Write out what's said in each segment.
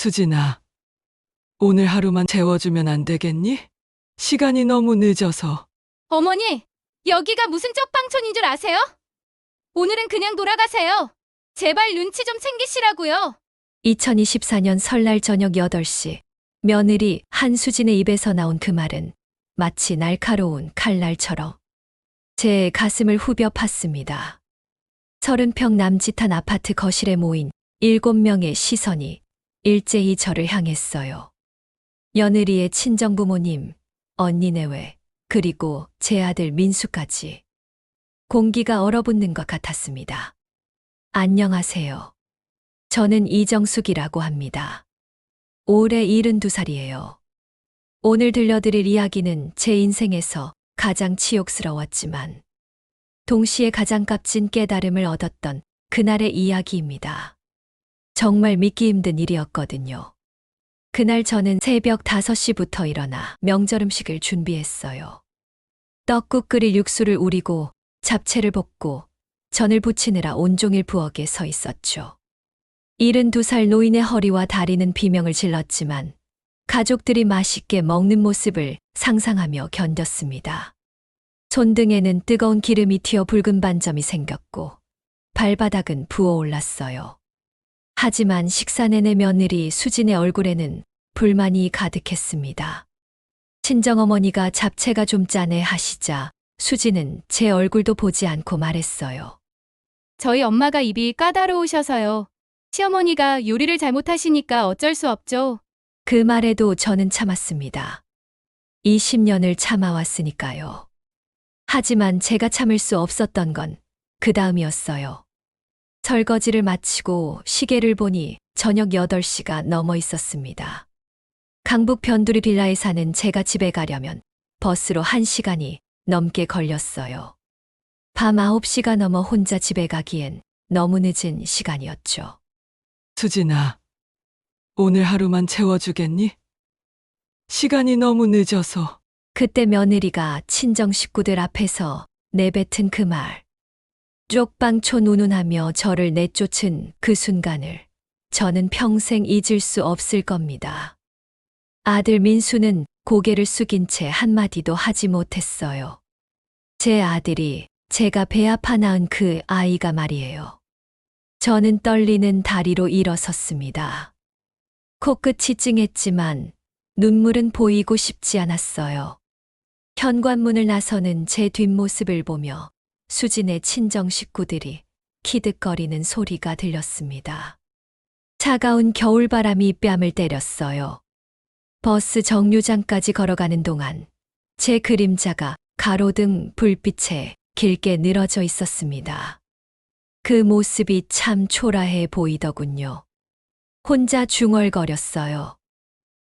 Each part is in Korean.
수진아, 오늘 하루만 재워주면 안 되겠니? 시간이 너무 늦어서. 어머니, 여기가 무슨 쪽방촌인 줄 아세요? 오늘은 그냥 돌아가세요. 제발 눈치 좀 챙기시라고요. 2024년 설날 저녁 8시, 며느리 한수진의 입에서 나온 그 말은 마치 날카로운 칼날처럼 제 가슴을 후벼 팠습니다. 30평 남짓한 아파트 거실에 모인 7명의 시선이 일제히 저를 향했어요. 며느리의 친정부모님, 언니 내외, 그리고 제 아들 민수까지. 공기가 얼어붙는 것 같았습니다. 안녕하세요. 저는 이정숙이라고 합니다. 올해 72살이에요. 오늘 들려드릴 이야기는 제 인생에서 가장 치욕스러웠지만 동시에 가장 값진 깨달음을 얻었던 그날의 이야기입니다. 정말 믿기 힘든 일이었거든요. 그날 저는 새벽 5시부터 일어나 명절 음식을 준비했어요. 떡국 끓일 육수를 우리고 잡채를 볶고 전을 부치느라 온종일 부엌에 서 있었죠. 72살 노인의 허리와 다리는 비명을 질렀지만 가족들이 맛있게 먹는 모습을 상상하며 견뎠습니다. 손등에는 뜨거운 기름이 튀어 붉은 반점이 생겼고 발바닥은 부어올랐어요. 하지만 식사 내내 며느리 수진의 얼굴에는 불만이 가득했습니다. 친정어머니가 잡채가 좀 짜네 하시자 수진은 제 얼굴도 보지 않고 말했어요. 저희 엄마가 입이 까다로우셔서요. 시어머니가 요리를 잘못하시니까 어쩔 수 없죠. 그 말에도 저는 참았습니다. 20년을 참아왔으니까요. 하지만 제가 참을 수 없었던 건 그 다음이었어요. 설거지를 마치고 시계를 보니 저녁 8시가 넘어 있었습니다. 강북 변두리 빌라에 사는 제가 집에 가려면 버스로 1시간이 넘게 걸렸어요. 밤 9시가 넘어 혼자 집에 가기엔 너무 늦은 시간이었죠. 수진아, 오늘 하루만 채워주겠니? 시간이 너무 늦어서. 그때 며느리가 친정 식구들 앞에서 내뱉은 그 말. 쪽방촌 운운하며 저를 내쫓은 그 순간을 저는 평생 잊을 수 없을 겁니다. 아들 민수는 고개를 숙인 채 한마디도 하지 못했어요. 제 아들이 제가 배 아파 낳은 그 아이가 말이에요. 저는 떨리는 다리로 일어섰습니다. 코끝이 찡했지만 눈물은 보이고 싶지 않았어요. 현관문을 나서는 제 뒷모습을 보며 수진의 친정 식구들이 키득거리는 소리가 들렸습니다. 차가운 겨울바람이 뺨을 때렸어요. 버스 정류장까지 걸어가는 동안 제 그림자가 가로등 불빛에 길게 늘어져 있었습니다. 그 모습이 참 초라해 보이더군요. 혼자 중얼거렸어요.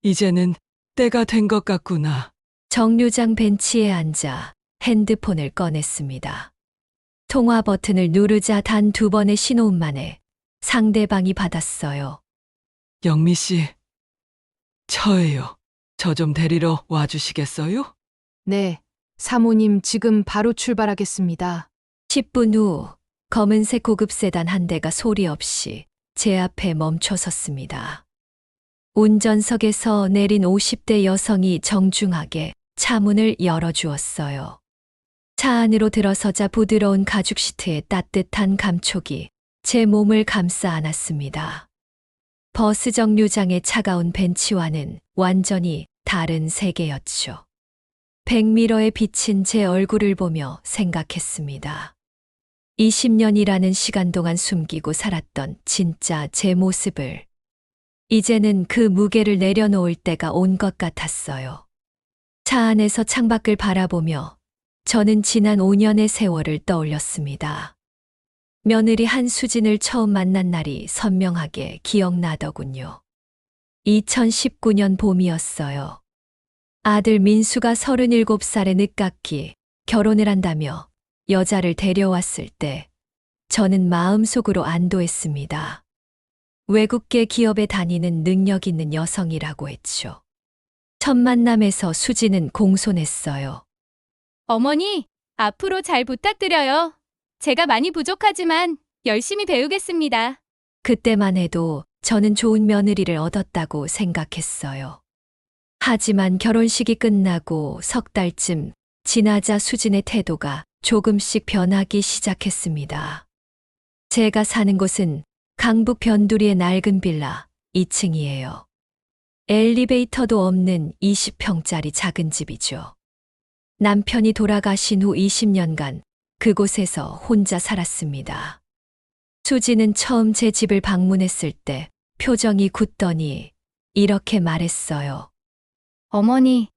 이제는 때가 된 것 같구나. 정류장 벤치에 앉아 핸드폰을 꺼냈습니다. 통화 버튼을 누르자 단 2번의 신호음 만에 상대방이 받았어요. 영미 씨, 저예요. 저 좀 데리러 와주시겠어요? 네, 사모님 지금 바로 출발하겠습니다. 10분 후 검은색 고급 세단 한 대가 소리 없이 제 앞에 멈춰 섰습니다. 운전석에서 내린 50대 여성이 정중하게 차 문을 열어주었어요. 차 안으로 들어서자 부드러운 가죽 시트의 따뜻한 감촉이 제 몸을 감싸 안았습니다. 버스 정류장의 차가운 벤치와는 완전히 다른 세계였죠. 백미러에 비친 제 얼굴을 보며 생각했습니다. 20년이라는 시간 동안 숨기고 살았던 진짜 제 모습을 이제는 그 무게를 내려놓을 때가 온 것 같았어요. 차 안에서 창밖을 바라보며 저는 지난 5년의 세월을 떠올렸습니다. 며느리 한수진을 처음 만난 날이 선명하게 기억나더군요. 2019년 봄이었어요. 아들 민수가 37살의 늦깎이 결혼을 한다며 여자를 데려왔을 때 저는 마음속으로 안도했습니다. 외국계 기업에 다니는 능력 있는 여성이라고 했죠. 첫 만남에서 수진은 공손했어요. 어머니, 앞으로 잘 부탁드려요. 제가 많이 부족하지만 열심히 배우겠습니다. 그때만 해도 저는 좋은 며느리를 얻었다고 생각했어요. 하지만 결혼식이 끝나고 석 달쯤 지나자 수진의 태도가 조금씩 변하기 시작했습니다. 제가 사는 곳은 강북 변두리의 낡은 빌라 2층이에요. 엘리베이터도 없는 20평짜리 작은 집이죠. 남편이 돌아가신 후 20년간 그곳에서 혼자 살았습니다. 수지는 처음 제 집을 방문했을 때 표정이 굳더니 이렇게 말했어요. 어머니,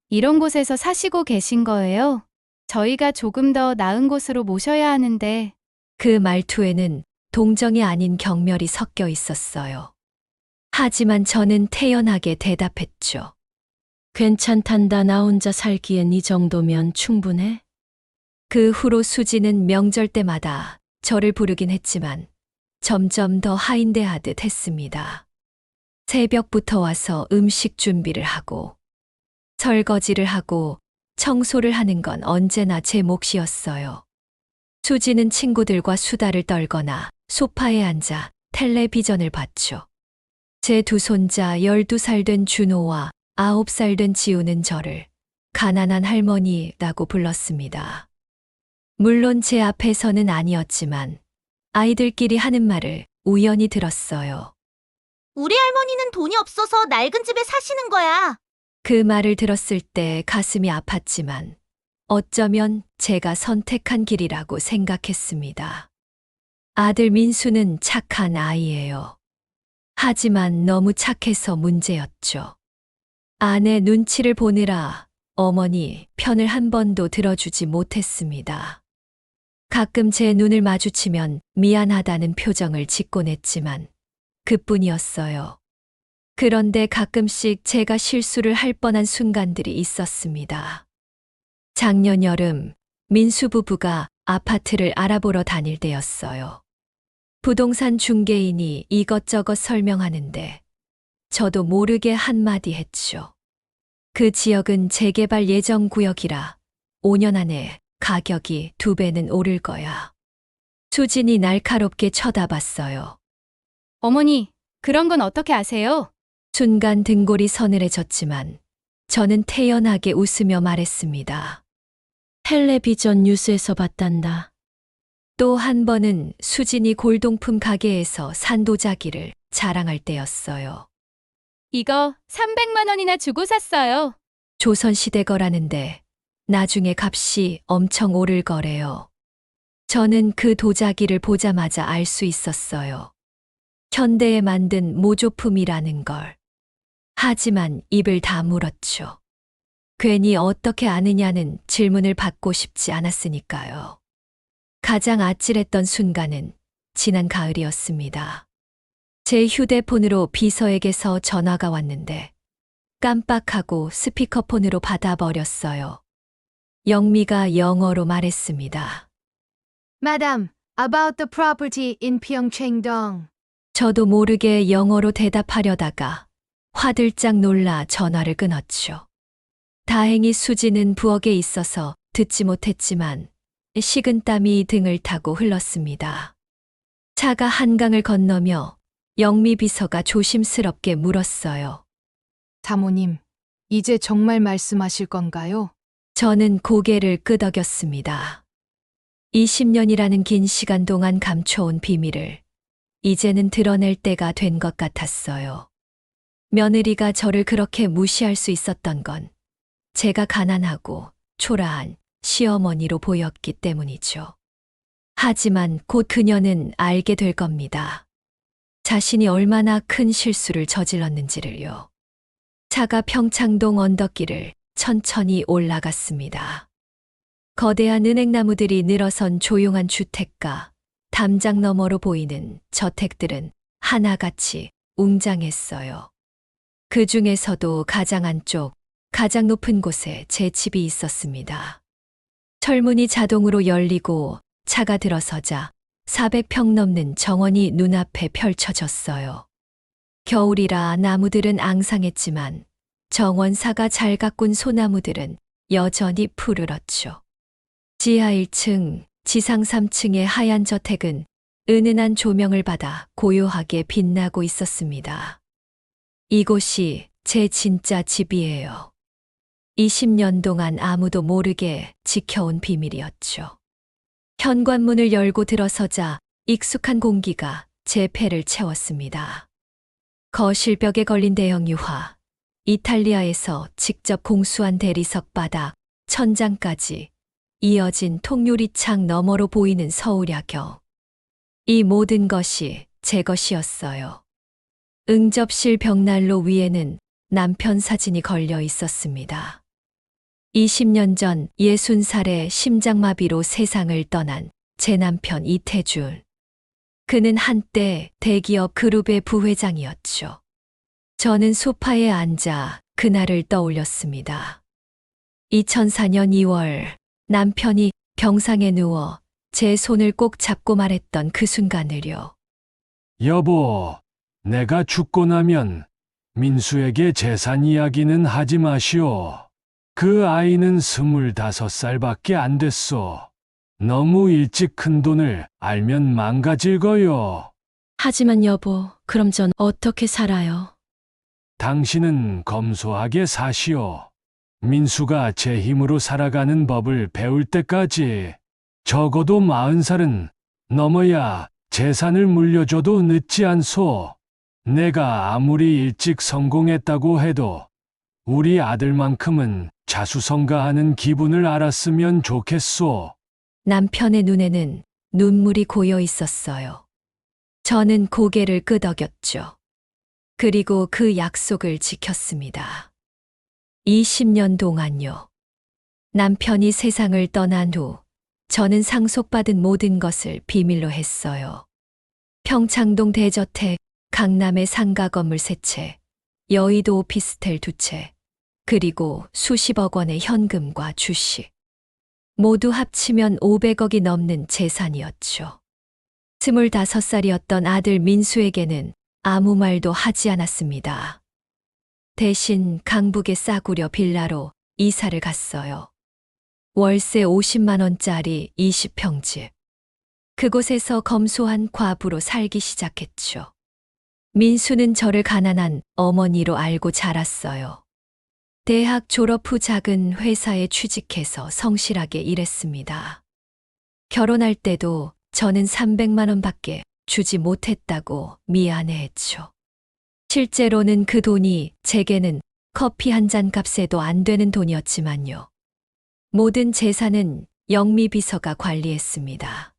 이런 곳에서 사시고 계신 거예요? 저희가 조금 더 나은 곳으로 모셔야 하는데. 그 말투에는 동정이 아닌 경멸이 섞여 있었어요. 하지만 저는 태연하게 대답했죠. 괜찮단다. 나 혼자 살기엔 이 정도면 충분해. 그 후로 수지는 명절 때마다 저를 부르긴 했지만 점점 더 하인대하듯 했습니다. 새벽부터 와서 음식 준비를 하고 설거지를 하고 청소를 하는 건 언제나 제 몫이었어요. 수지는 친구들과 수다를 떨거나 소파에 앉아 텔레비전을 봤죠. 제 두 손자 12살 된 준호와 9살 된 지우는 저를 가난한 할머니라고 불렀습니다. 물론 제 앞에서는 아니었지만 아이들끼리 하는 말을 우연히 들었어요. 우리 할머니는 돈이 없어서 낡은 집에 사시는 거야. 그 말을 들었을 때 가슴이 아팠지만 어쩌면 제가 선택한 길이라고 생각했습니다. 아들 민수는 착한 아이예요. 하지만 너무 착해서 문제였죠. 아내 눈치를 보느라 어머니 편을 한 번도 들어주지 못했습니다. 가끔 제 눈을 마주치면 미안하다는 표정을 짓곤 했지만 그뿐이었어요. 그런데 가끔씩 제가 실수를 할 뻔한 순간들이 있었습니다. 작년 여름 민수 부부가 아파트를 알아보러 다닐 때였어요. 부동산 중개인이 이것저것 설명하는데 저도 모르게 한마디 했죠. 그 지역은 재개발 예정 구역이라 5년 안에 가격이 2배는 오를 거야. 수진이 날카롭게 쳐다봤어요. 어머니, 그런 건 어떻게 아세요? 순간 등골이 서늘해졌지만 저는 태연하게 웃으며 말했습니다. 텔레비전 뉴스에서 봤단다. 또 한 번은 수진이 골동품 가게에서 산 도자기를 자랑할 때였어요. 이거 300만 원이나 주고 샀어요. 조선시대 거라는데 나중에 값이 엄청 오를 거래요. 저는 그 도자기를 보자마자 알 수 있었어요. 현대에 만든 모조품이라는 걸. 하지만 입을 다물었죠. 괜히 어떻게 아느냐는 질문을 받고 싶지 않았으니까요. 가장 아찔했던 순간은 지난 가을이었습니다. 제 휴대폰으로 비서에게서 전화가 왔는데 깜빡하고 스피커폰으로 받아버렸어요. 영미가 영어로 말했습니다. Madam, about the property in Pyeongchang-dong. 저도 모르게 영어로 대답하려다가 화들짝 놀라 전화를 끊었죠. 다행히 수지는 부엌에 있어서 듣지 못했지만 식은땀이 등을 타고 흘렀습니다. 차가 한강을 건너며 영미 비서가 조심스럽게 물었어요. 사모님, 이제 정말 말씀하실 건가요? 저는 고개를 끄덕였습니다. 20년이라는 긴 시간 동안 감춰온 비밀을 이제는 드러낼 때가 된 것 같았어요. 며느리가 저를 그렇게 무시할 수 있었던 건 제가 가난하고 초라한 시어머니로 보였기 때문이죠. 하지만 곧 그녀는 알게 될 겁니다. 자신이 얼마나 큰 실수를 저질렀는지를요. 차가 평창동 언덕길을 천천히 올라갔습니다. 거대한 은행나무들이 늘어선 조용한 주택가, 담장 너머로 보이는 저택들은 하나같이 웅장했어요. 그 중에서도 가장 안쪽, 가장 높은 곳에 제 집이 있었습니다. 철문이 자동으로 열리고 차가 들어서자 400평 넘는 정원이 눈앞에 펼쳐졌어요. 겨울이라 나무들은 앙상했지만 정원사가 잘 가꾼 소나무들은 여전히 푸르렀죠. 지하 1층, 지상 3층의 하얀 저택은 은은한 조명을 받아 고요하게 빛나고 있었습니다. 이곳이 제 진짜 집이에요. 20년 동안 아무도 모르게 지켜온 비밀이었죠. 현관문을 열고 들어서자 익숙한 공기가 제 폐를 채웠습니다. 거실벽에 걸린 대형 유화, 이탈리아에서 직접 공수한 대리석 바닥, 천장까지 이어진 통유리창 너머로 보이는 서울야경. 이 모든 것이 제 것이었어요. 응접실 벽난로 위에는 남편 사진이 걸려 있었습니다. 20년 전 60살의 심장마비로 세상을 떠난 제 남편 이태준. 그는 한때 대기업 그룹의 부회장이었죠. 저는 소파에 앉아 그날을 떠올렸습니다. 2004년 2월 남편이 병상에 누워 제 손을 꼭 잡고 말했던 그 순간을요. 여보, 내가 죽고 나면 민수에게 재산 이야기는 하지 마시오. 그 아이는 25살밖에 안 됐소. 너무 일찍 큰 돈을 알면 망가질 거요. 하지만 여보, 그럼 전 어떻게 살아요? 당신은 검소하게 사시오. 민수가 제 힘으로 살아가는 법을 배울 때까지 적어도 40살은 넘어야 재산을 물려줘도 늦지 않소. 내가 아무리 일찍 성공했다고 해도 우리 아들만큼은 자수성가하는 기분을 알았으면 좋겠소. 남편의 눈에는 눈물이 고여 있었어요. 저는 고개를 끄덕였죠. 그리고 그 약속을 지켰습니다. 20년 동안요. 남편이 세상을 떠난 후 저는 상속받은 모든 것을 비밀로 했어요. 평창동 대저택, 강남의 상가 건물 3채, 여의도 오피스텔 2채, 그리고 수십억 원의 현금과 주식. 모두 합치면 500억이 넘는 재산이었죠. 25살이었던 아들 민수에게는 아무 말도 하지 않았습니다. 대신 강북의 싸구려 빌라로 이사를 갔어요. 월세 50만 원짜리 20평집. 그곳에서 검소한 과부로 살기 시작했죠. 민수는 저를 가난한 어머니로 알고 자랐어요. 대학 졸업 후 작은 회사에 취직해서 성실하게 일했습니다. 결혼할 때도 저는 300만 원밖에 주지 못했다고 미안해했죠. 실제로는 그 돈이 제게는 커피 한 잔 값에도 안 되는 돈이었지만요. 모든 재산은 영미 비서가 관리했습니다.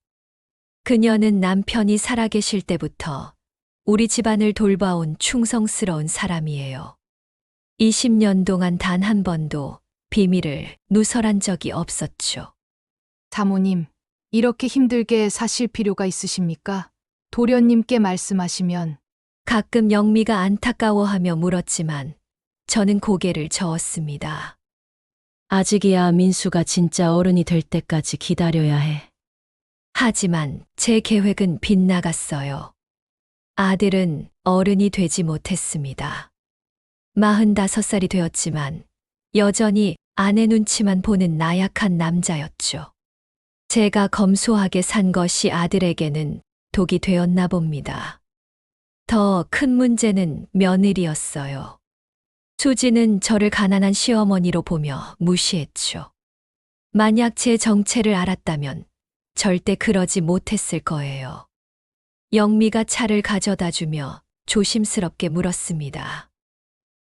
그녀는 남편이 살아계실 때부터 우리 집안을 돌봐온 충성스러운 사람이에요. 20년 동안 단 한 번도 비밀을 누설한 적이 없었죠. 사모님, 이렇게 힘들게 사실 필요가 있으십니까? 도련님께 말씀하시면. 가끔 영미가 안타까워하며 물었지만 저는 고개를 저었습니다. 아직이야 민수가 진짜 어른이 될 때까지 기다려야 해. 하지만 제 계획은 빗나갔어요. 아들은 어른이 되지 못했습니다. 45살이 되었지만 여전히 아내 눈치만 보는 나약한 남자였죠. 제가 검소하게 산 것이 아들에게는 독이 되었나 봅니다. 더 큰 문제는 며느리였어요. 수지는 저를 가난한 시어머니로 보며 무시했죠. 만약 제 정체를 알았다면 절대 그러지 못했을 거예요. 영미가 차를 가져다 주며 조심스럽게 물었습니다.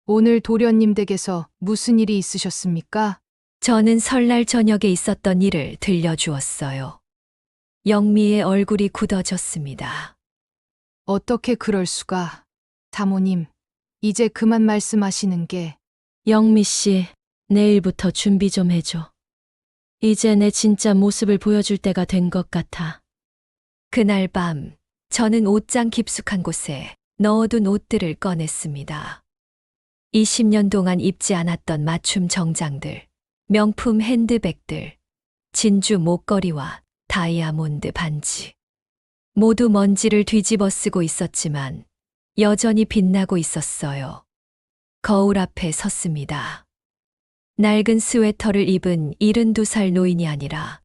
오늘 도련님 댁에서 무슨 일이 있으셨습니까? 저는 설날 저녁에 있었던 일을 들려주었어요. 영미의 얼굴이 굳어졌습니다. 어떻게 그럴 수가. 사모님, 이제 그만 말씀하시는 게. 영미 씨, 내일부터 준비 좀 해줘. 이제 내 진짜 모습을 보여줄 때가 된 것 같아. 그날 밤 저는 옷장 깊숙한 곳에 넣어둔 옷들을 꺼냈습니다. 20년 동안 입지 않았던 맞춤 정장들, 명품 핸드백들, 진주 목걸이와 다이아몬드 반지. 모두 먼지를 뒤집어 쓰고 있었지만 여전히 빛나고 있었어요. 거울 앞에 섰습니다. 낡은 스웨터를 입은 72살 노인이 아니라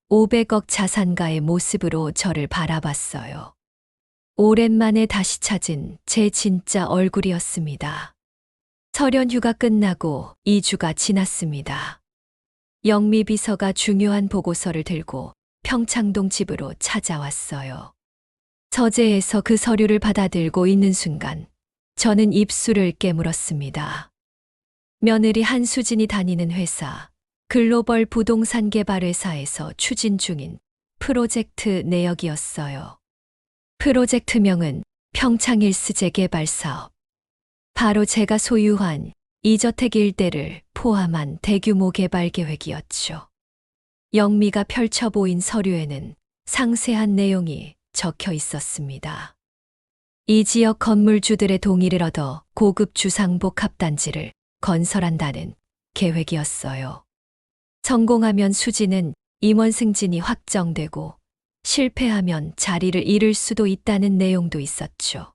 500억 자산가의 모습으로 저를 바라봤어요. 오랜만에 다시 찾은 제 진짜 얼굴이었습니다. 설연 휴가 끝나고 2주가 지났습니다. 영미 비서가 중요한 보고서를 들고 평창동 집으로 찾아왔어요. 서재에서 그 서류를 받아들고 있는 순간 저는 입술을 깨물었습니다. 며느리 한수진이 다니는 회사, 글로벌 부동산 개발 회사에서 추진 중인 프로젝트 내역이었어요. 프로젝트명은 평창일스 재개발 사업. 바로 제가 소유한 이저택 일대를 포함한 대규모 개발 계획이었죠. 영미가 펼쳐 보인 서류에는 상세한 내용이 적혀 있었습니다. 이 지역 건물주들의 동의를 얻어 고급 주상복 합단지를 건설한다는 계획이었어요. 성공하면 수지는 임원 승진이 확정되고 실패하면 자리를 잃을 수도 있다는 내용도 있었죠.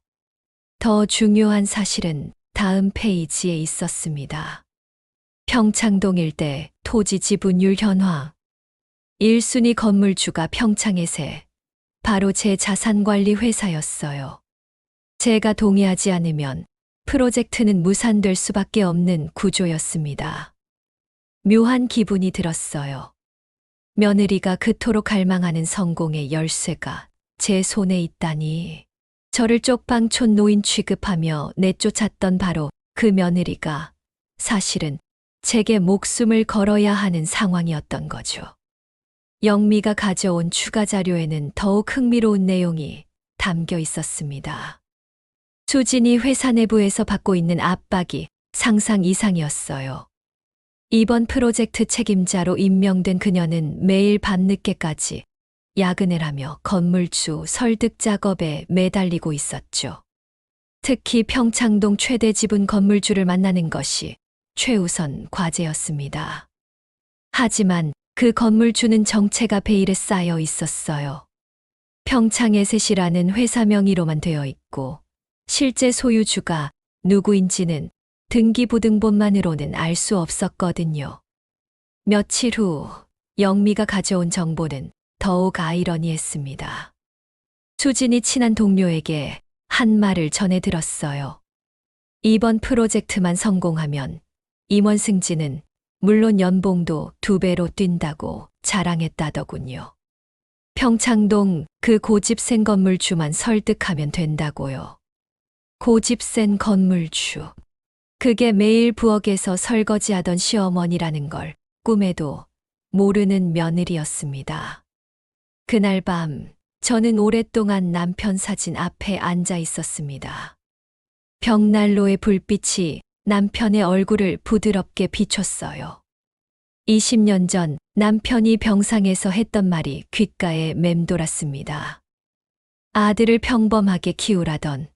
더 중요한 사실은 다음 페이지에 있었습니다. 평창동 일대 토지 지분율 현황. 1순위 건물주가 평창에세, 바로 제 자산관리 회사였어요. 제가 동의하지 않으면 프로젝트는 무산될 수밖에 없는 구조였습니다. 묘한 기분이 들었어요. 며느리가 그토록 갈망하는 성공의 열쇠가 제 손에 있다니. 저를 쪽방촌 노인 취급하며 내쫓았던 바로 그 며느리가 사실은 제게 목숨을 걸어야 하는 상황이었던 거죠. 영미가 가져온 추가 자료에는 더욱 흥미로운 내용이 담겨 있었습니다. 수진이 회사 내부에서 받고 있는 압박이 상상 이상이었어요. 이번 프로젝트 책임자로 임명된 그녀는 매일 밤늦게까지 야근을 하며 건물주 설득 작업에 매달리고 있었죠. 특히 평창동 최대 지분 건물주를 만나는 것이 최우선 과제였습니다. 하지만 그 건물주는 정체가 베일에 쌓여 있었어요. 평창에셋이라는 회사 명의로만 되어 있고 실제 소유주가 누구인지는 등기부등본만으로는 알 수 없었거든요. 며칠 후 영미가 가져온 정보는 더욱 아이러니했습니다. 수진이 친한 동료에게 한 말을 전해 들었어요. 이번 프로젝트만 성공하면 임원 승진은 물론 연봉도 2배로 뛴다고 자랑했다더군요. 평창동 그 고집센 건물주만 설득하면 된다고요. 고집센 건물주. 그게 매일 부엌에서 설거지하던 시어머니라는 걸 꿈에도 모르는 며느리였습니다. 그날 밤 저는 오랫동안 남편 사진 앞에 앉아 있었습니다. 벽난로의 불빛이 남편의 얼굴을 부드럽게 비췄어요. 20년 전 남편이 병상에서 했던 말이 귓가에 맴돌았습니다. 아들을 평범하게 키우라던,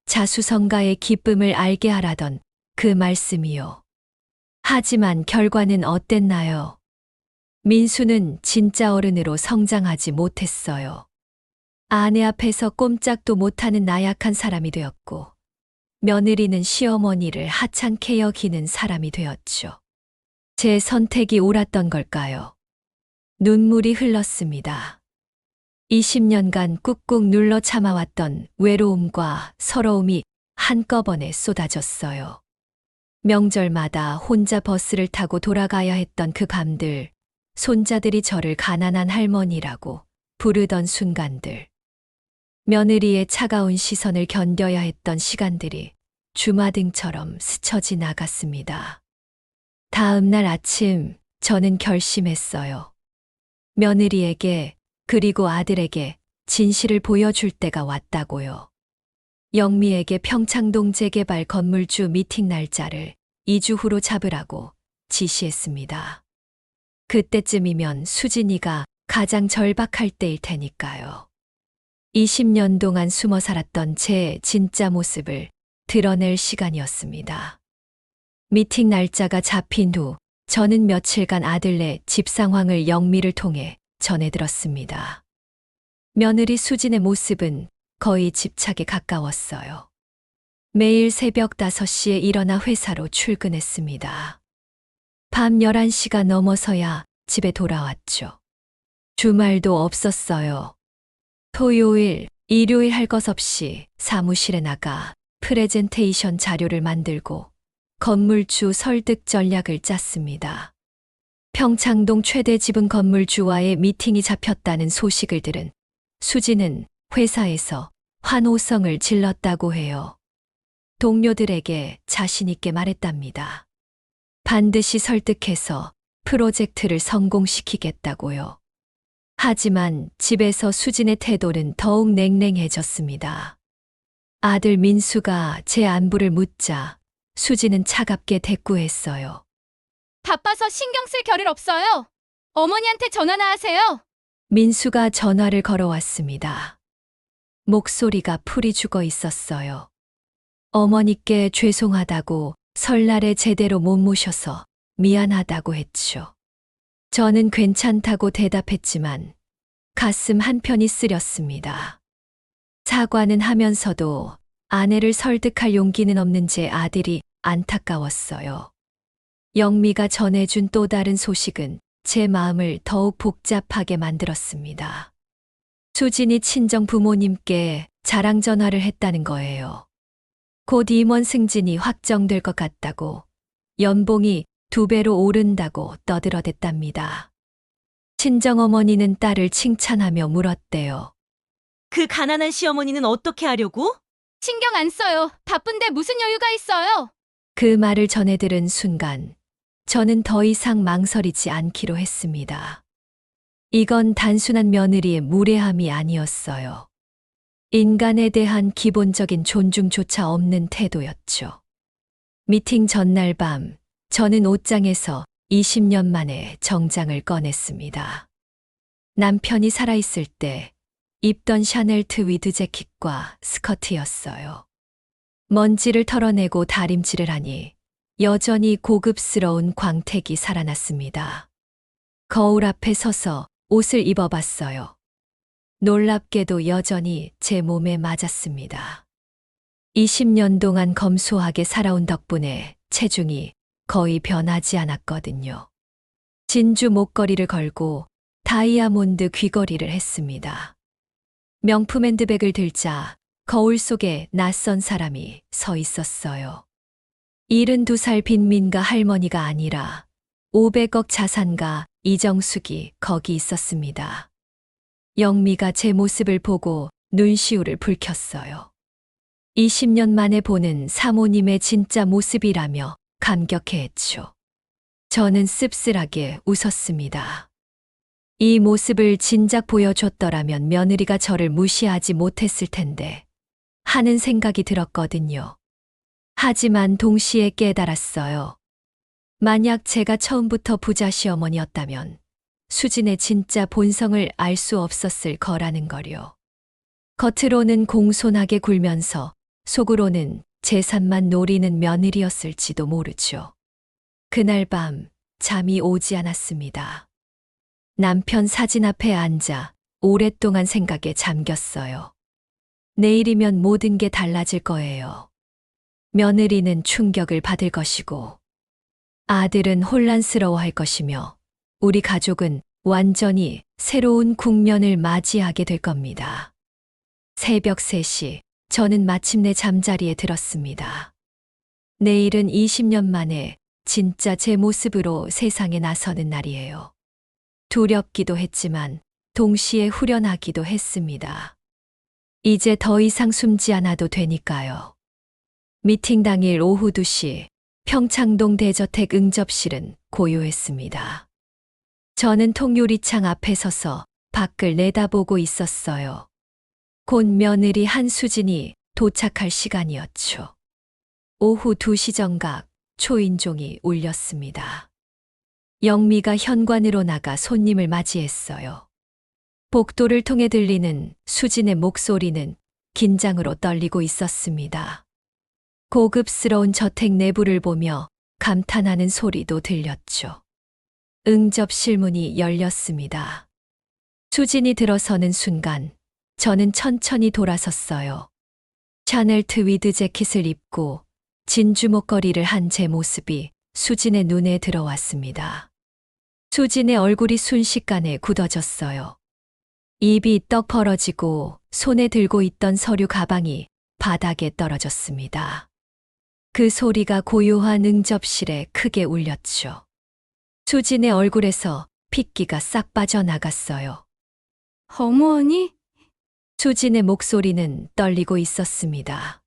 자수성가의 기쁨을 알게 하라던 그 말씀이요. 하지만 결과는 어땠나요? 민수는 진짜 어른으로 성장하지 못했어요. 아내 앞에서 꼼짝도 못하는 나약한 사람이 되었고, 며느리는 시어머니를 하찮게 여기는 사람이 되었죠. 제 선택이 옳았던 걸까요? 눈물이 흘렀습니다. 20년간 꾹꾹 눌러 참아왔던 외로움과 서러움이 한꺼번에 쏟아졌어요. 명절마다 혼자 버스를 타고 돌아가야 했던 그 밤들, 손자들이 저를 가난한 할머니라고 부르던 순간들, 며느리의 차가운 시선을 견뎌야 했던 시간들이 주마등처럼 스쳐 지나갔습니다. 다음 날 아침 저는 결심했어요. 며느리에게 그리고 아들에게 진실을 보여줄 때가 왔다고요. 영미에게 평창동 재개발 건물주 미팅 날짜를 2주 후로 잡으라고 지시했습니다. 그때쯤이면 수진이가 가장 절박할 때일 테니까요. 20년 동안 숨어 살았던 제 진짜 모습을 드러낼 시간이었습니다. 미팅 날짜가 잡힌 후 저는 며칠간 아들네 집 상황을 영미를 통해 전해 들었습니다. 며느리 수진의 모습은 거의 집착에 가까웠어요. 매일 새벽 5시에 일어나 회사로 출근했습니다. 밤 11시가 넘어서야 집에 돌아왔죠. 주말도 없었어요. 토요일, 일요일 할 것 없이 사무실에 나가 프레젠테이션 자료를 만들고 건물주 설득 전략을 짰습니다. 평창동 최대 지분 건물주와의 미팅이 잡혔다는 소식을 들은 수지는 회사에서 환호성을 질렀다고 해요. 동료들에게 자신있게 말했답니다. 반드시 설득해서 프로젝트를 성공시키겠다고요. 하지만 집에서 수진의 태도는 더욱 냉랭해졌습니다. 아들 민수가 제 안부를 묻자 수진은 차갑게 대꾸했어요. 바빠서 신경 쓸 겨를 없어요. 어머니한테 전화나 하세요. 민수가 전화를 걸어왔습니다. 목소리가 풀이 죽어 있었어요. 어머니께 죄송하다고 설날에 제대로 못 모셔서 미안하다고 했죠. 저는 괜찮다고 대답했지만 가슴 한편이 쓰렸습니다. 사과는 하면서도 아내를 설득할 용기는 없는 제 아들이 안타까웠어요. 영미가 전해준 또 다른 소식은 제 마음을 더욱 복잡하게 만들었습니다. 수진이 친정 부모님께 자랑 전화를 했다는 거예요. 곧 임원 승진이 확정될 것 같다고, 연봉이 2배로 오른다고 떠들어댔답니다. 친정어머니는 딸을 칭찬하며 물었대요. 그 가난한 시어머니는 어떻게 하려고? 신경 안 써요. 바쁜데 무슨 여유가 있어요. 그 말을 전해 들은 순간 저는 더 이상 망설이지 않기로 했습니다. 이건 단순한 며느리의 무례함이 아니었어요. 인간에 대한 기본적인 존중조차 없는 태도였죠. 미팅 전날 밤, 저는 옷장에서 20년 만에 정장을 꺼냈습니다. 남편이 살아있을 때 입던 샤넬 트위드 재킷과 스커트였어요. 먼지를 털어내고 다림질을 하니 여전히 고급스러운 광택이 살아났습니다. 거울 앞에 서서 옷을 입어봤어요. 놀랍게도 여전히 제 몸에 맞았습니다. 20년 동안 검소하게 살아온 덕분에 체중이 거의 변하지 않았거든요. 진주 목걸이를 걸고 다이아몬드 귀걸이를 했습니다. 명품 핸드백을 들자 거울 속에 낯선 사람이 서 있었어요. 72살 빈민가 할머니가 아니라 500억 자산가 이정숙이 거기 있었습니다. 영미가 제 모습을 보고 눈시울을 붉혔어요. 20년 만에 보는 사모님의 진짜 모습이라며 감격해했죠. 저는 씁쓸하게 웃었습니다. 이 모습을 진작 보여줬더라면 며느리가 저를 무시하지 못했을 텐데 하는 생각이 들었거든요. 하지만 동시에 깨달았어요. 만약 제가 처음부터 부자 시어머니였다면 수진의 진짜 본성을 알 수 없었을 거라는 거요. 겉으로는 공손하게 굴면서 속으로는 재산만 노리는 며느리였을지도 모르죠. 그날 밤 잠이 오지 않았습니다. 남편 사진 앞에 앉아 오랫동안 생각에 잠겼어요. 내일이면 모든 게 달라질 거예요. 며느리는 충격을 받을 것이고 아들은 혼란스러워할 것이며 우리 가족은 완전히 새로운 국면을 맞이하게 될 겁니다. 새벽 3시 저는 마침내 잠자리에 들었습니다. 내일은 20년 만에 진짜 제 모습으로 세상에 나서는 날이에요. 두렵기도 했지만 동시에 후련하기도 했습니다. 이제 더 이상 숨지 않아도 되니까요. 미팅 당일 오후 2시 평창동 대저택 응접실은 고요했습니다. 저는 통유리창 앞에 서서 밖을 내다보고 있었어요. 곧 며느리 한수진이 도착할 시간이었죠. 오후 2시 정각 초인종이 울렸습니다. 영미가 현관으로 나가 손님을 맞이했어요. 복도를 통해 들리는 수진의 목소리는 긴장으로 떨리고 있었습니다. 고급스러운 저택 내부를 보며 감탄하는 소리도 들렸죠. 응접실 문이 열렸습니다. 수진이 들어서는 순간 저는 천천히 돌아섰어요. 샤넬 트위드 재킷을 입고 진주 목걸이를 한 제 모습이 수진의 눈에 들어왔습니다. 수진의 얼굴이 순식간에 굳어졌어요. 입이 떡 벌어지고 손에 들고 있던 서류 가방이 바닥에 떨어졌습니다. 그 소리가 고요한 응접실에 크게 울렸죠. 수진의 얼굴에서 핏기가 싹 빠져나갔어요. 어머니? 수진의 목소리는 떨리고 있었습니다.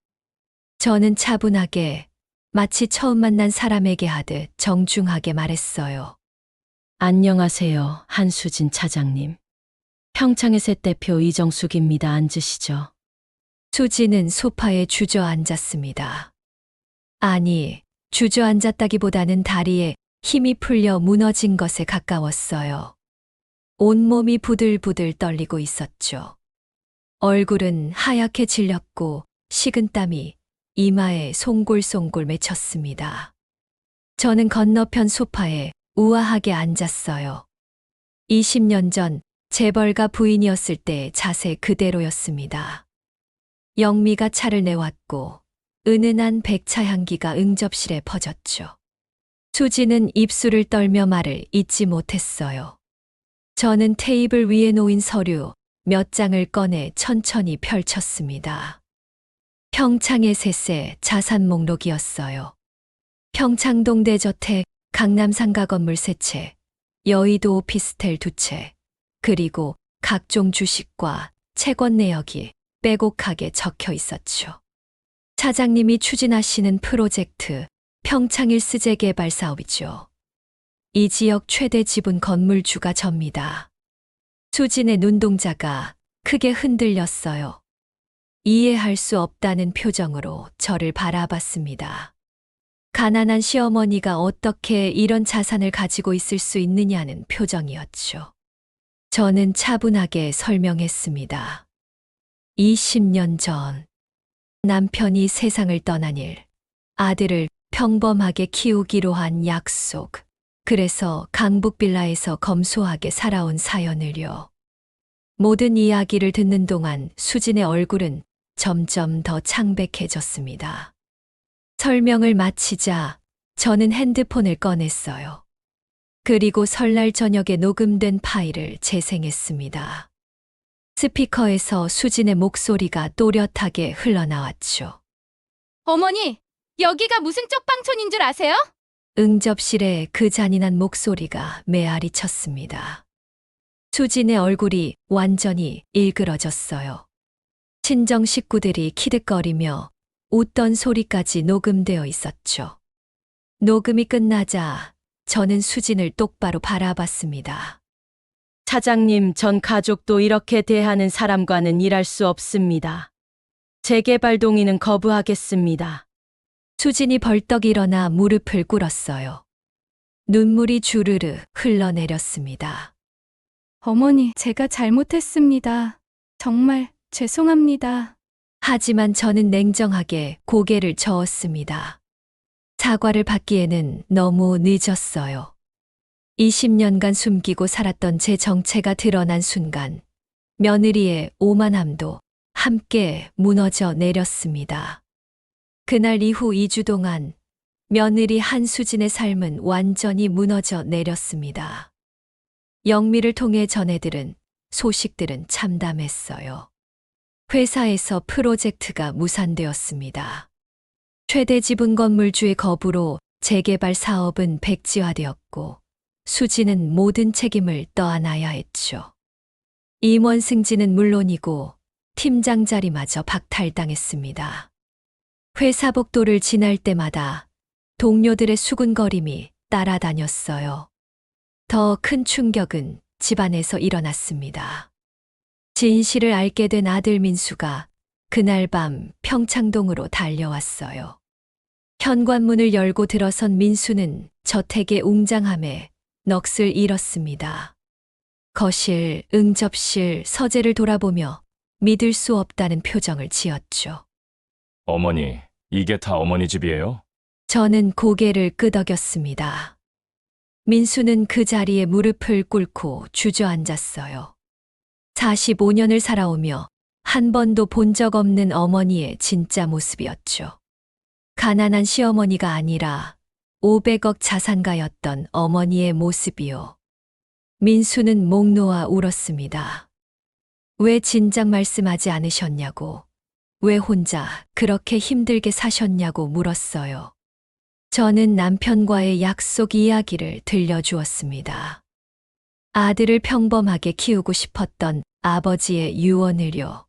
저는 차분하게 마치 처음 만난 사람에게 하듯 정중하게 말했어요. 안녕하세요, 한수진 차장님. 평창의 새 대표 이정숙입니다. 앉으시죠. 수진은 소파에 주저앉았습니다. 아니, 주저앉았다기보다는 다리에 힘이 풀려 무너진 것에 가까웠어요. 온몸이 부들부들 떨리고 있었죠. 얼굴은 하얗게 질렸고 식은땀이 이마에 송골송골 맺혔습니다. 저는 건너편 소파에 우아하게 앉았어요. 20년 전 재벌가 부인이었을 때 자세 그대로였습니다. 영미가 차를 내왔고 은은한 백차 향기가 응접실에 퍼졌죠. 수지는 입술을 떨며 말을 잇지 못했어요. 저는 테이블 위에 놓인 서류 몇 장을 꺼내 천천히 펼쳤습니다. 평창의 셋의 자산 목록이었어요. 평창동 대저택, 강남 상가 건물 3채, 여의도 오피스텔 2채, 그리고 각종 주식과 채권 내역이 빼곡하게 적혀 있었죠. 차장님이 추진하시는 프로젝트 평창일스제 개발 사업이죠. 이 지역 최대 지분 건물주가 접니다. 수진의 눈동자가 크게 흔들렸어요. 이해할 수 없다는 표정으로 저를 바라봤습니다. 가난한 시어머니가 어떻게 이런 자산을 가지고 있을 수 있느냐는 표정이었죠. 저는 차분하게 설명했습니다. 20년 전 남편이 세상을 떠난 일, 아들을 평범하게 키우기로 한 약속, 그래서 강북빌라에서 검소하게 살아온 사연을요. 모든 이야기를 듣는 동안 수진의 얼굴은 점점 더 창백해졌습니다. 설명을 마치자 저는 핸드폰을 꺼냈어요. 그리고 설날 저녁에 녹음된 파일을 재생했습니다. 스피커에서 수진의 목소리가 또렷하게 흘러나왔죠. 어머니, 여기가 무슨 쪽방촌인 줄 아세요? 응접실에 그 잔인한 목소리가 메아리 쳤습니다. 수진의 얼굴이 완전히 일그러졌어요. 친정 식구들이 키득거리며 웃던 소리까지 녹음되어 있었죠. 녹음이 끝나자 저는 수진을 똑바로 바라봤습니다. 차장님, 전 가족도 이렇게 대하는 사람과는 일할 수 없습니다. 재개발 동의는 거부하겠습니다. 수진이 벌떡 일어나 무릎을 꿇었어요. 눈물이 주르르 흘러내렸습니다. 어머니, 제가 잘못했습니다. 정말 죄송합니다. 하지만 저는 냉정하게 고개를 저었습니다. 사과를 받기에는 너무 늦었어요. 20년간 숨기고 살았던 제 정체가 드러난 순간, 며느리의 오만함도 함께 무너져 내렸습니다. 그날 이후 2주 동안 며느리 한수진의 삶은 완전히 무너져 내렸습니다. 영미를 통해 전해들은 소식들은 참담했어요. 회사에서 프로젝트가 무산되었습니다. 최대 지분 건물주의 거부로 재개발 사업은 백지화되었고 수지는 모든 책임을 떠안아야 했죠. 임원 승진은 물론이고 팀장 자리마저 박탈당했습니다. 회사 복도를 지날 때마다 동료들의 수군거림이 따라다녔어요. 더 큰 충격은 집안에서 일어났습니다. 진실을 알게 된 아들 민수가 그날 밤 평창동으로 달려왔어요. 현관문을 열고 들어선 민수는 저택의 웅장함에 넋을 잃었습니다. 거실, 응접실, 서재를 돌아보며 믿을 수 없다는 표정을 지었죠. 어머니, 이게 다 어머니 집이에요? 저는 고개를 끄덕였습니다. 민수는 그 자리에 무릎을 꿇고 주저앉았어요. 45년을 살아오며 한 번도 본 적 없는 어머니의 진짜 모습이었죠. 가난한 시어머니가 아니라 500억 자산가였던 어머니의 모습이요. 민수는 목 놓아 울었습니다. 왜 진작 말씀하지 않으셨냐고, 왜 혼자 그렇게 힘들게 사셨냐고 물었어요. 저는 남편과의 약속 이야기를 들려주었습니다. 아들을 평범하게 키우고 싶었던 아버지의 유언을요.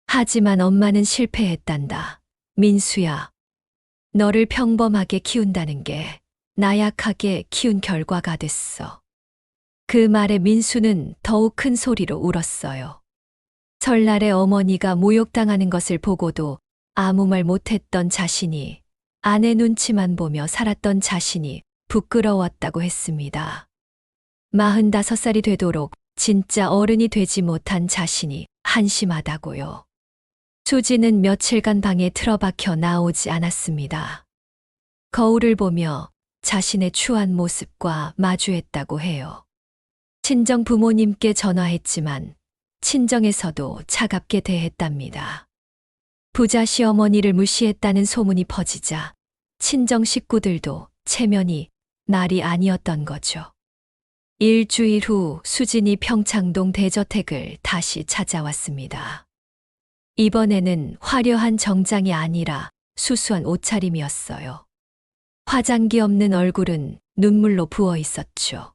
하지만 엄마는 실패했단다. 민수야, 너를 평범하게 키운다는 게 나약하게 키운 결과가 됐어. 그 말에 민수는 더욱 큰 소리로 울었어요. 설날에 어머니가 모욕당하는 것을 보고도 아무 말 못했던 자신이, 아내 눈치만 보며 살았던 자신이 부끄러웠다고 했습니다. 45살이 되도록 진짜 어른이 되지 못한 자신이 한심하다고요. 수지는 며칠간 방에 틀어박혀 나오지 않았습니다. 거울을 보며 자신의 추한 모습과 마주했다고 해요. 친정 부모님께 전화했지만 친정에서도 차갑게 대했답니다. 부자 시어머니를 무시했다는 소문이 퍼지자 친정 식구들도 체면이 말이 아니었던 거죠. 일주일 후 수진이 평창동 대저택을 다시 찾아왔습니다. 이번에는 화려한 정장이 아니라 수수한 옷차림이었어요. 화장기 없는 얼굴은 눈물로 부어 있었죠.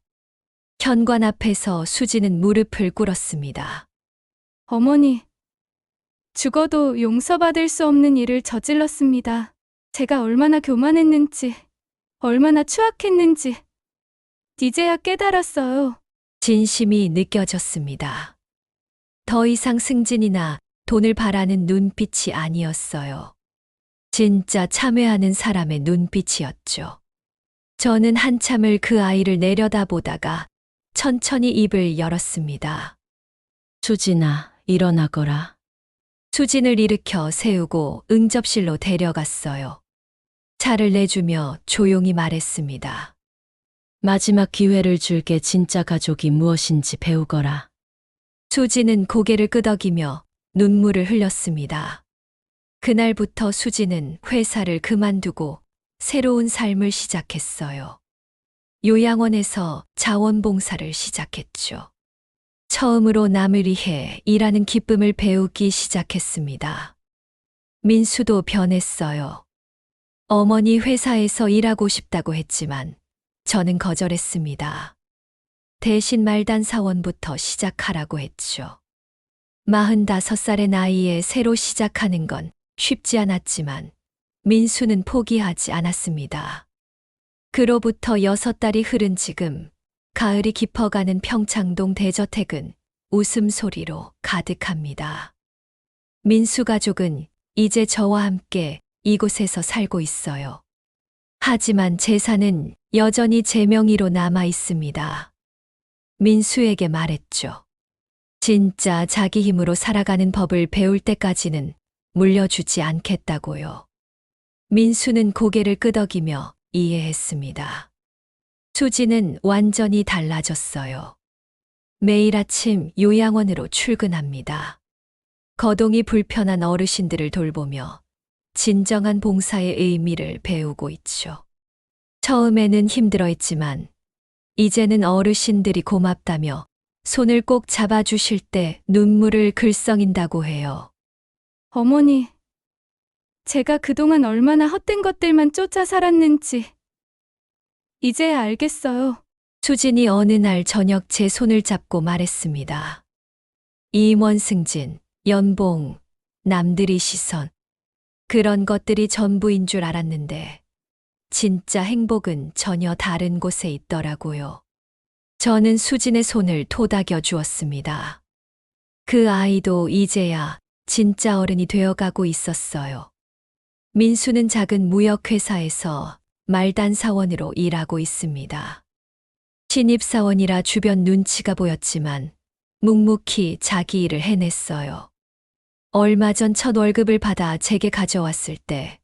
현관 앞에서 수지는 무릎을 꿇었습니다. 어머니, 죽어도 용서받을 수 없는 일을 저질렀습니다. 제가 얼마나 교만했는지, 얼마나 추악했는지, 이제야 깨달았어요. 진심이 느껴졌습니다. 더 이상 승진이나 돈을 바라는 눈빛이 아니었어요. 진짜 참회하는 사람의 눈빛이었죠. 저는 한참을 그 아이를 내려다보다가 천천히 입을 열었습니다. 수진아, 일어나거라. 수진을 일으켜 세우고 응접실로 데려갔어요. 차를 내주며 조용히 말했습니다. 마지막 기회를 줄게. 진짜 가족이 무엇인지 배우거라. 수진은 고개를 끄덕이며 눈물을 흘렸습니다. 그날부터 수진은 회사를 그만두고 새로운 삶을 시작했어요. 요양원에서 자원봉사를 시작했죠. 처음으로 남을 위해 일하는 기쁨을 배우기 시작했습니다. 민수도 변했어요. 어머니 회사에서 일하고 싶다고 했지만 저는 거절했습니다. 대신 말단 사원부터 시작하라고 했죠. 45살의 나이에 새로 시작하는 건 쉽지 않았지만 민수는 포기하지 않았습니다. 그로부터 6달이 흐른 지금 가을이 깊어가는 평창동 대저택은 웃음소리로 가득합니다. 민수 가족은 이제 저와 함께 이곳에서 살고 있어요. 하지만 재산은 여전히 제 명의로 남아 있습니다. 민수에게 말했죠. 진짜 자기 힘으로 살아가는 법을 배울 때까지는 물려주지 않겠다고요. 민수는 고개를 끄덕이며 이해했습니다. 수지는 완전히 달라졌어요. 매일 아침 요양원으로 출근합니다. 거동이 불편한 어르신들을 돌보며 진정한 봉사의 의미를 배우고 있죠. 처음에는 힘들어했지만 이제는 어르신들이 고맙다며 손을 꼭 잡아주실 때 눈물을 글썽인다고 해요. 어머니, 제가 그동안 얼마나 헛된 것들만 쫓아 살았는지 이제야 알겠어요. 수진이 어느 날 저녁 제 손을 잡고 말했습니다. 임원 승진, 연봉, 남들이 시선, 그런 것들이 전부인 줄 알았는데 진짜 행복은 전혀 다른 곳에 있더라고요. 저는 수진의 손을 토닥여 주었습니다. 그 아이도 이제야 진짜 어른이 되어가고 있었어요. 민수는 작은 무역회사에서 말단 사원으로 일하고 있습니다. 신입사원이라 주변 눈치가 보였지만 묵묵히 자기 일을 해냈어요. 얼마 전 첫 월급을 받아 제게 가져왔을 때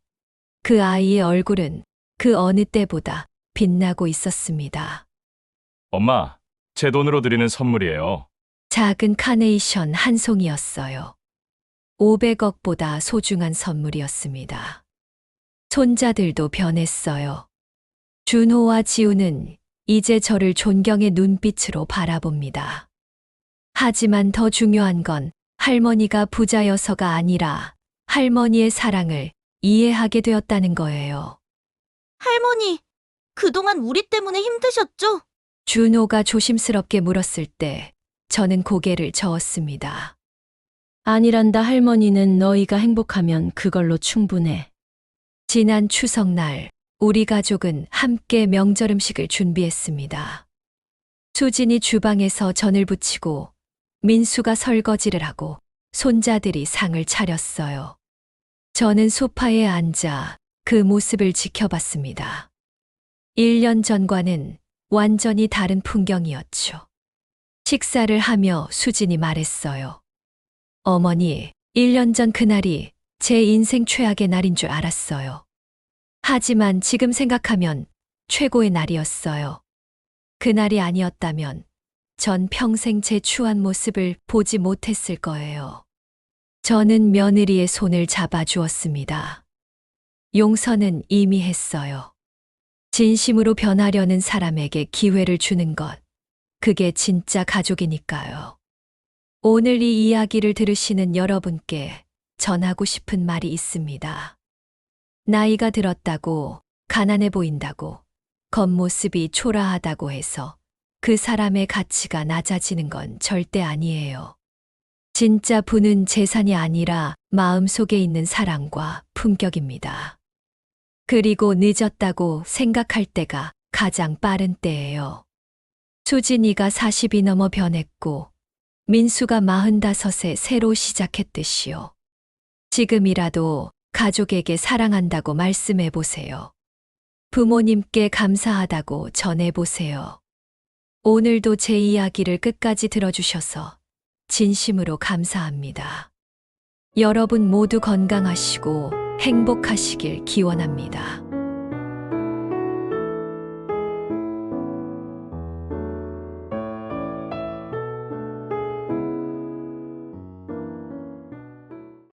그 아이의 얼굴은 그 어느 때보다 빛나고 있었습니다. 엄마, 제 돈으로 드리는 선물이에요. 작은 카네이션 한 송이였어요. 500억보다 소중한 선물이었습니다. 손자들도 변했어요. 준호와 지우는 이제 저를 존경의 눈빛으로 바라봅니다. 하지만 더 중요한 건 할머니가 부자여서가 아니라 할머니의 사랑을 이해하게 되었다는 거예요. 할머니, 그동안 우리 때문에 힘드셨죠? 준호가 조심스럽게 물었을 때 저는 고개를 저었습니다. 아니란다 할머니는 너희가 행복하면 그걸로 충분해. 지난 추석날 우리 가족은 함께 명절 음식을 준비했습니다. 수진이 주방에서 전을 부치고 민수가 설거지를 하고 손자들이 상을 차렸어요. 저는 소파에 앉아 그 모습을 지켜봤습니다. 1년 전과는 완전히 다른 풍경이었죠. 식사를 하며 수진이 말했어요. 어머니, 1년 전 그날이 제 인생 최악의 날인 줄 알았어요. 하지만 지금 생각하면 최고의 날이었어요. 그날이 아니었다면 전 평생 제 추한 모습을 보지 못했을 거예요. 저는 며느리의 손을 잡아주었습니다. 용서는 이미 했어요. 진심으로 변하려는 사람에게 기회를 주는 것, 그게 진짜 가족이니까요. 오늘 이 이야기를 들으시는 여러분께 전하고 싶은 말이 있습니다. 나이가 들었다고, 가난해 보인다고, 겉모습이 초라하다고 해서 그 사람의 가치가 낮아지는 건 절대 아니에요. 진짜 부는 재산이 아니라 마음속에 있는 사랑과 품격입니다. 그리고 늦었다고 생각할 때가 가장 빠른 때예요. 수진이가 40이 넘어 변했고 민수가 45에 새로 시작했듯이요. 지금이라도 가족에게 사랑한다고 말씀해 보세요. 부모님께 감사하다고 전해 보세요. 오늘도 제 이야기를 끝까지 들어주셔서 진심으로 감사합니다. 여러분 모두 건강하시고 행복하시길 기원합니다.